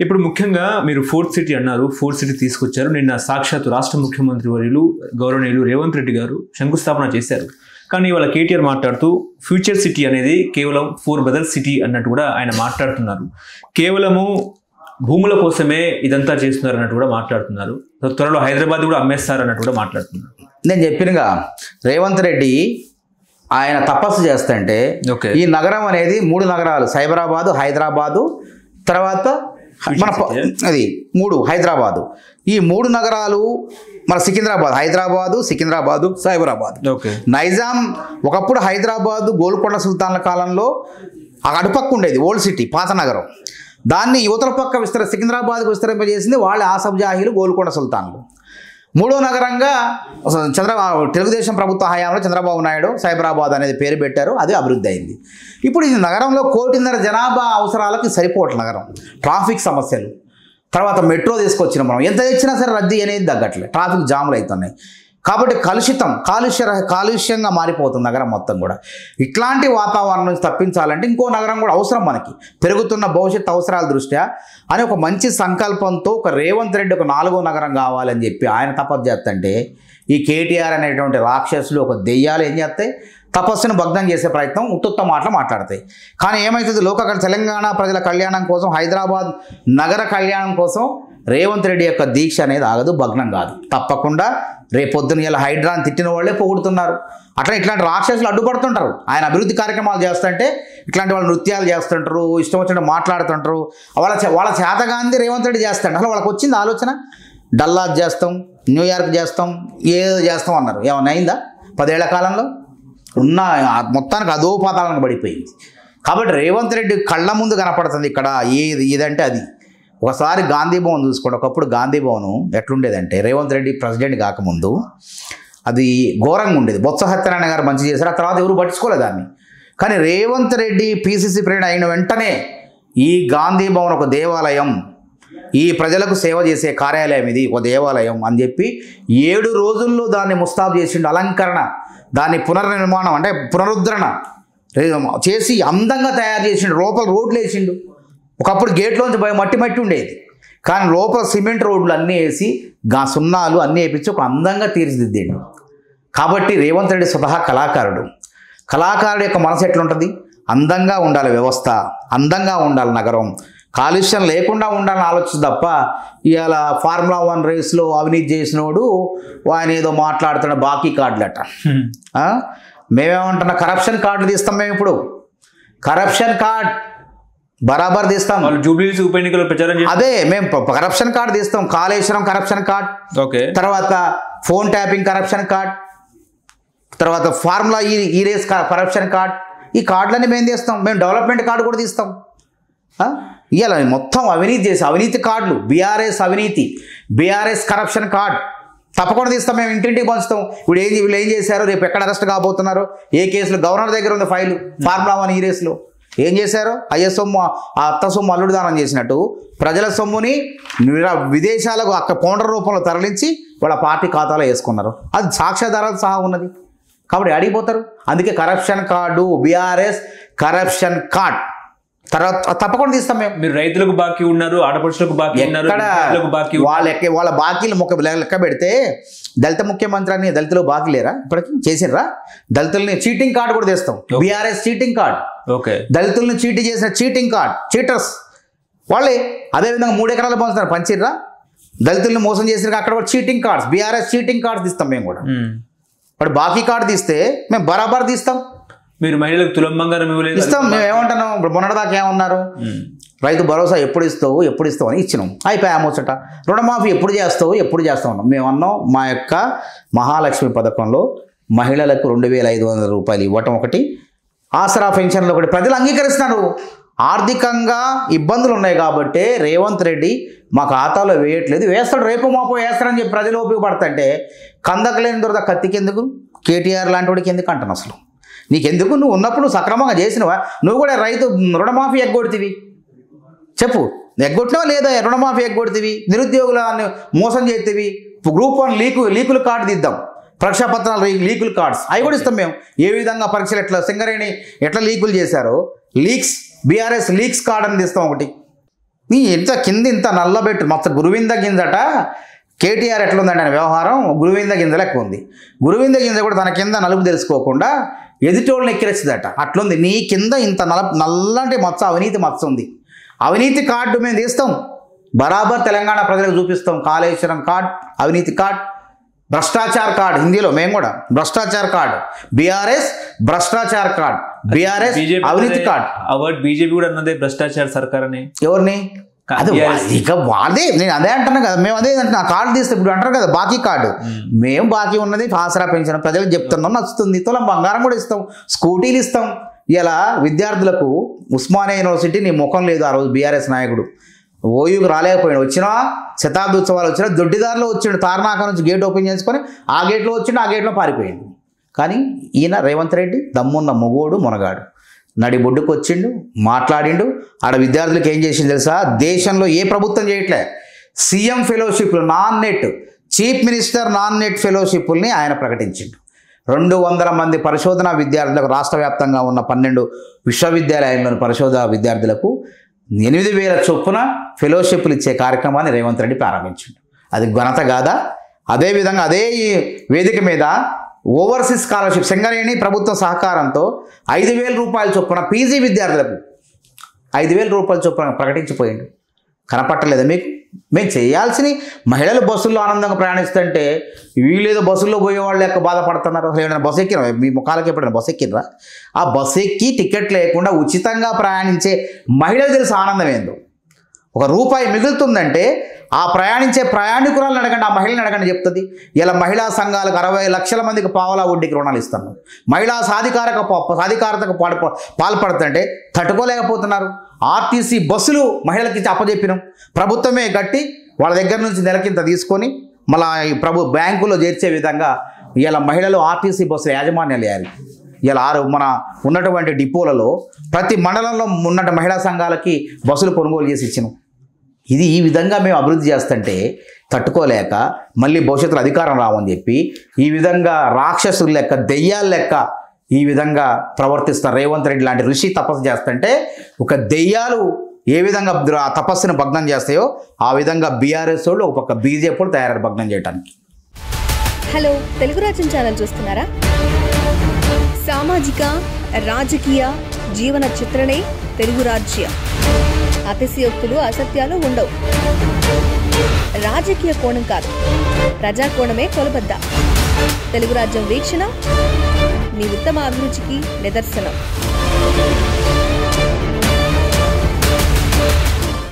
ఇప్పుడు ముఖ్యంగా మీరు ఫోర్త్ సిటీ అన్నారు, ఫోర్త్ సిటీ తీసుకొచ్చారు. నిన్న సాక్షాత్ రాష్ట్ర ముఖ్యమంత్రి వర్యులు గౌరవనీయులు రేవంత్ రెడ్డి గారు శంకుస్థాపన చేశారు. కానీ వాళ్ళ కేటీఆర్ మాట్లాడుతూ ఫ్యూచర్ సిటీ అనేది కేవలం 4 బ్రదర్స్ సిటీ అన్నట్టు కూడా ఆయన మాట్లాడుతున్నారు. కేవలము భూముల కోసమే ఇదంతా చేస్తున్నారు అన్నట్టు కూడా మాట్లాడుతున్నారు. త్వరలో హైదరాబాద్ కూడా అమ్మేస్తారు అన్నట్టు కూడా మాట్లాడుతున్నారు. నేను చెప్పినగా రేవంత్ రెడ్డి ఆయన తపస్సు చేస్తుంటే ఈ నగరం అనేది 3 నగరాలు, సైబరాబాదు, హైదరాబాదు, తర్వాత మన అది 3 హైదరాబాదు. ఈ 3 నగరాలు మన సికింద్రాబాదు, సైబరాబాద్. నైజాం ఒకప్పుడు హైదరాబాదు గోల్కొండ సుల్తాన్ల కాలంలో అటుపక్క ఉండేది ఓల్డ్ సిటీ, పాత నగరం. దాన్ని యువతల పక్క సికింద్రాబాద్కు విస్తరింపజేసింది వాళ్ళ ఆసఫ్ జాహీలు, గోల్కొండ సుల్తాన్లు. 3వ నగరంగా తెలుగుదేశం ప్రభుత్వ హయాంలో చంద్రబాబు నాయుడు సైబరాబాద్ అనేది పేరు పెట్టారు. అది అభివృద్ధి అయింది. ఇప్పుడు ఈ నగరంలో 1.5 కోటి జనాభా అవసరాలకి సరిపోవట్ల నగరం. ట్రాఫిక్ సమస్యలు, తర్వాత మెట్రో తీసుకొచ్చిన మనం ఎంత తెచ్చినా సరే రద్దీ అనేది తగ్గట్లే, ట్రాఫిక్ జాములు అవుతున్నాయి. కాబట్టి కాలుష్యంగా మారిపోతుంది నగరం మొత్తం కూడా. ఇట్లాంటి వాతావరణం నుంచి తప్పించాలంటే ఇంకో నగరం కూడా అవసరం మనకి, పెరుగుతున్న భవిష్యత్ అవసరాల దృష్ట్యా అని ఒక మంచి సంకల్పంతో ఒక రేవంత్ రెడ్డి ఒక 4వ నగరం కావాలని చెప్పి ఆయన తపస్సు చేస్తుంటే ఈ కేటీఆర్ అనేటువంటి రాక్షసులు ఒక దెయ్యాలు ఏం చేస్తాయి, తపస్సును భగ్నం చేసే ప్రయత్నం ఉత్తుత్త మాటలు మాట్లాడతాయి. కానీ ఏమవుతుంది, తెలంగాణ ప్రజల కళ్యాణం కోసం, హైదరాబాద్ నగర కళ్యాణం కోసం రేవంత్ రెడ్డి యొక్క దీక్ష అనేది ఆగదు, భగ్నం కాదు. తప్పకుండా రేపొద్దున ఇలా హైడ్రాని తిట్టిన వాళ్ళే పొగుడుతున్నారు. అట్లా ఇట్లాంటి రాక్షసులు అడ్డుపడుతుంటారు. ఆయన అభివృద్ధి కార్యక్రమాలు చేస్తుంటే ఇట్లాంటి వాళ్ళు నృత్యాలు చేస్తుంటారు, ఇష్టం వచ్చినట్టు మాట్లాడుతుంటారు. వాళ్ళ చేతగాంది రేవంత్ రెడ్డి చేస్తాడు. అసలు వాళ్ళకి వచ్చింది ఆలోచన, డల్లాస్ చేస్తాం, న్యూయార్క్ చేస్తాం, ఏదో చేస్తాం అన్నారు. ఏమన్నా అయిందా 10 ఏళ్ల కాలంలో? ఉన్న మొత్తానికి అదో పాతాలను పడిపోయింది. కాబట్టి రేవంత్ రెడ్డి కళ్ళ ముందు కనపడుతుంది ఇక్కడ ఇదంటే అది. ఒకసారి గాంధీ భవన్ చూసుకోండి. ఒకప్పుడు గాంధీ భవన్ ఎట్లుండేదంటే రేవంత్ రెడ్డి ప్రెసిడెంట్ కాకముందు అది ఘోరంగా ఉండేది. బొత్స సత్యనారాయణ గారు మంచి చేశారు, ఆ తర్వాత ఎవరు పట్టించుకోలేదు దాన్ని. కానీ రేవంత్ రెడ్డి పిసిసి ప్రెసిడెంట్ అయిన వెంటనే ఈ గాంధీ భవన్ ఒక దేవాలయం, ఈ ప్రజలకు సేవ చేసే కార్యాలయం, ఇది ఒక దేవాలయం అని చెప్పి 7 రోజుల్లో దాన్ని ముస్తాబు చేసిండు. అలంకరణ, దాన్ని పునర్నిర్మాణం అంటే పునరుద్ధరణ చేసి అందంగా తయారు చేసిండు. లోపల రోడ్లు వేసిండు. ఒకప్పుడు గేట్లోంచి మట్టి ఉండేది, కానీ లోపల సిమెంట్ రోడ్లు అన్నీ వేసి సున్నాలు అన్నీ వేయించి ఒక అందంగా తీర్చిదిద్దాడు. కాబట్టి రేవంత్ రెడ్డి స్వతహా కళాకారుడు యొక్క మనసు ఎట్లుంటుంది, అందంగా ఉండాలి వ్యవస్థ, అందంగా ఉండాలి నగరం, కాలుష్యం లేకుండా ఉండాలని ఆలోచించు తప్ప ఇవాళ ఫార్ములా 1 రేస్లో అవినీతి చేసినోడు ఆయన ఏదో మాట్లాడుతున్న బాకీ కార్డులట. మేమేమంటున్నా కరప్షన్ కార్డులు తీస్తాం. మేము ఇప్పుడు కరప్షన్ కార్డ్ బరాబర్ తీస్తాం. జూబ్లీస్ ఉప ఎన్నికల ప్రచారం అదే మేము కరప్షన్ కార్డు తీస్తాం. కాళేశ్వరం కరప్షన్ కార్డ్, తర్వాత ఫోన్ ట్యాపింగ్ కరప్షన్ కార్డ్, తర్వాత ఫార్ములా ఈ రేస్ కరప్షన్ కార్డ్, ఈ కార్డులన్నీ మేము తీస్తాం. మేము డెవలప్మెంట్ కార్డు కూడా తీస్తాం. ఇవాళ మొత్తం అవినీతి చేసి అవినీతి కార్డులు, బీఆర్ఎస్ కరప్షన్ కార్డ్ తప్పకుండా తీస్తాం. మేము ఇంటింటికి పంచుతాం. వీళ్ళు ఏం చేశారు, రేపు ఎక్కడ అరెస్ట్ కాబోతున్నారు, ఏ కేసులు, గవర్నర్ దగ్గర ఉంది ఫైలు ఫార్ములా 1 ఈ రేస్లో ఏం చేశారు, అయ్యే సొమ్ము ఆ అత్త సొమ్ము అల్లుడు దానం చేసినట్టు ప్రజల సొమ్ముని విదేశాలకు పౌండర్ రూపంలో తరలించి వాళ్ళ పార్టీ ఖాతాలో వేసుకున్నారు. అది సాక్ష్యాధారాలు సహా ఉన్నది. కాబట్టి అడిగిపోతారు. అందుకే corruption card, BRS corruption card తర్వాత తప్పకుండా తీస్తాం. మీరు రైతులకు బాకీ ఉన్నారు, ఆడపడుచులకు బాకీ ఉన్నారు, వాళ్ళ బాకీలు లెక్క పెడితే దళిత ముఖ్యమంత్రి అని దళితులు బాకీ లేరా ఇప్పటికి చేసిర్రా? దళితుల్ని చీటింగ్ కార్డు కూడా తెస్తాం. బీఆర్ఎస్ చీటింగ్ కార్డ్, దళితుల్ని చీటీ చేసిన చీటింగ్ కార్డ్, చీటర్స్ వాళ్ళే. అదేవిధంగా 3 ఎకరాలు పంచిర్రా, దళితుల్ని మోసం చేసినారు, అక్కడ కూడా cheating cards, BRS cheating cards తీస్తాం మేము కూడా. ఇప్పుడు బాకీ కార్డు తీస్తే మేము బరాబర్ తీస్తాం. మీరు మహిళలకు తులం బంగారం ఇస్తాం. మేము ఏమంటున్నాం, ఇప్పుడు మొన్నటిదాకా ఏమన్నారు, రైతు భరోసా ఎప్పుడు ఇస్తావు అని ఇచ్చినాం, అయిపోయా ముచ్చట. రుణమాఫీ ఎప్పుడు చేస్తావు అన్నాం. మేము అన్నాం మా యొక్క మహాలక్ష్మి పథకంలో మహిళలకు 2,500 రూపాయలు ఇవ్వటం ఒకటి, ఆసరా పెన్షన్లు ఒకటి ప్రజలు అంగీకరిస్తున్నారు. ఆర్థికంగా ఇబ్బందులు ఉన్నాయి కాబట్టి రేవంత్ రెడ్డి మా ఖాతాలో వేయట్లేదు, వేస్తాడు, రేపు మాపో వేస్తాడని చెప్పి ప్రజలు ఉపయోగపడతాంటే కందకలేని దొరద కత్తికెందుకు, కేటీఆర్ లాంటి వాడికి ఎందుకు అంటాను అసలు. నీకెందుకు, నువ్వు ఉన్నప్పుడు సక్రమంగా చేసినవా? నువ్వు కూడా రైతు రుణమాఫీ ఎగ్గొడితివి, చెప్పు, ఎగ్గొట్టినావా లేదా? రుణమాఫీ ఎగ్గొడితివి, నిరుద్యోగులను మోసం చేతివి, గ్రూప్ 1 లీకుల కార్డు తీద్దాం, పరీక్షా పత్రాలు లీకుల కార్డ్స్ అవి కూడా ఇస్తాం మేము. ఏ విధంగా పరీక్షలు ఎట్లా సింగరేణి ఎట్లా లీకులు చేశారో బీఆర్ఎస్ లీక్స్ కార్డ్ అని తీస్తాం ఒకటి. నీ ఇంత కింద ఇంత నల్లబెట్టు మొత్తం గురువింద గింజట. కేటీఆర్ ఎట్లుందండి ఆయన వ్యవహారం, గురువింద గింజ లెక్క ఉంది. గురువింద గింజ కూడా తన కింద నలుపు తెలుసుకోకుండా ఎదుటోళ్ళని ఎక్కిరేస్తుందట. అట్లుంది నీ కింద ఇంత నల్లంటి మచ్చ, అవినీతి మచ్చ ఉంది. అవినీతి కార్డు మేము తీస్తాం, బరాబర్ తెలంగాణ ప్రజలకు చూపిస్తాం. కాళేశ్వరం కార్డ్, అవినీతి కార్డ్, భ్రష్టాచార్ కార్డ్, హిందీలో మేము కూడా Bhrashtachar card, BRS Bhrashtachar card, BRS అవినీతి కార్డ్. బీజేపీ కూడా అన్నదే భ్రష్టాచార సర్కార్ అని. ఎవరిని అది ఇక వాదే, నేను అదే అంటున్నా కదా, మేము అదే అంటున్నా. కార్డు తీస్తే ఇప్పుడు అంటారు కదా బాకీ కార్డు, మేము బాకీ ఉన్నది ఆసరా పెంచిన ప్రజలకు చెప్తున్నాం, నచ్చుతుంది. తులం బంగారం కూడా ఇస్తాం, స్కూటీలు ఇస్తాం. ఇలా విద్యార్థులకు ఉస్మానియా యూనివర్సిటీ నీ ముఖం లేదు. ఆ రోజు బీఆర్ఎస్ నాయకుడు ఓయూకి రాలేకపోయాడు. వచ్చినా శతాబ్ది ఉత్సవాలు వచ్చినా దొడ్డిదారిలో వచ్చిండు. తార్నాక నుంచి గేట్ ఓపెన్ చేసుకొని ఆ గేట్లో వచ్చిండు, ఆ గేట్లో పారిపోయిండు. కానీ ఈయన రేవంత్ రెడ్డి దమ్మున్న మొగోడు, మునగాడు. నడిబొడ్డుకు వచ్చిండు, మాట్లాడిండు. ఆడ విద్యార్థులకు ఏం చేసిండు తెలుసా? దేశంలో ఏ ప్రభుత్వం చేయట్లే. సీఎం ఫెలోషిప్లు, non NET, chief minister non NET ఫెలోషిప్ని ఆయన ప్రకటించిండు. 200 మంది పరిశోధనా విద్యార్థులకు, రాష్ట్ర వ్యాప్తంగా ఉన్న 12 విశ్వవిద్యాలయాల్లోని పరిశోధన విద్యార్థులకు 8,000 చొప్పున ఫెలోషిప్లు ఇచ్చే కార్యక్రమాన్ని రేవంత్ రెడ్డి ప్రారంభించిండు. అది ఘనత కాదా? అదేవిధంగా అదే వేదిక మీద ఓవర్సీస్ స్కాలర్షిప్ సింగరేణి ప్రభుత్వ సహకారంతో 5,000 రూపాయల చొప్పున పీజీ విద్యార్థులకు 5,000 రూపాయల చొప్పున ప్రకటించిపోయింది. కనపట్టలేదా మీకు? మేము చేయాల్సిన, మహిళలు బస్సుల్లో ఆనందంగా ప్రయాణిస్తుంటే వీళ్ళేదో బస్సుల్లో పోయేవాళ్ళు లెక్క బాధపడుతున్నారు. అసలు ఏమైనా బస్సు ఎక్కినా? మీ ముఖాలకి ఎప్పుడైనా బస్సు ఎక్కినరా? ఆ బస్సు ఎక్కి టికెట్ లేకుండా ఉచితంగా ప్రయాణించే మహిళలు తెలిసి ఆనందం ఏందో. ₹1 మిగులుతుందంటే ఆ ప్రయాణించే ప్రయాణికురాలను అడగండి, ఆ మహిళని అడగండి చెప్తుంది. ఇలా మహిళా సంఘాలకు 60 లక్షల మందికి పావలా వడ్డీకి రుణాలు ఇస్తున్నాం. మహిళా సాధికారతకు పాల్పడుతుంటే తట్టుకోలేకపోతున్నారు. ఆర్టీసీ బస్సులు మహిళలకి అప్పచెప్పినాం, ప్రభుత్వమే కట్టి వాళ్ళ దగ్గర నుంచి నెలకింత తీసుకొని మళ్ళీ బ్యాంకులో చేర్చే విధంగా ఇలా మహిళలు ఆర్టీసీ బస్సుల యాజమాన్యాలు అయ్యారు. ఇలా మన ఉన్నటువంటి డిపోలలో ప్రతి మండలంలో ఉన్న మహిళా సంఘాలకి బస్సులు కొనుగోలు చేసి ఇచ్చినాం. ఇది ఈ విధంగా మేము అభివృద్ధి చేస్తుంటే తట్టుకోలేక మళ్ళీ భవిష్యత్తులో అధికారం రావని చెప్పి ఈ విధంగా రాక్షసులు లెక్క, దెయ్యాల లెక్క ఈ విధంగా ప్రవర్తిస్తారు. రేవంత్ రెడ్డి లాంటి ఋషి తపస్సు చేస్తుంటే ఒక దెయ్యాలు ఏ విధంగా తపస్సును భగ్నం చేస్తాయో ఆ విధంగా బీఆర్ఎస్ వాళ్ళు ఒక పక్క బీజేపీ వాళ్ళు తయారయ్యారు భగ్నం చేయడానికి. హలో, తెలుగు రాజ్యం ఛానల్ చూస్తున్నారా? సామాజిక, రాజకీయ, జీవన చిత్రణే తెలుగు రాజ్యం. అతిశయోక్తులు, అసత్యాలు ఉండవు. రాజకీయ కోణం కాదు, ప్రజా కోణమే కొలబద్ద. తెలుగు రాజ్యం వీక్షణ మీ ఉత్తమ అభిరుచికి నిదర్శనం.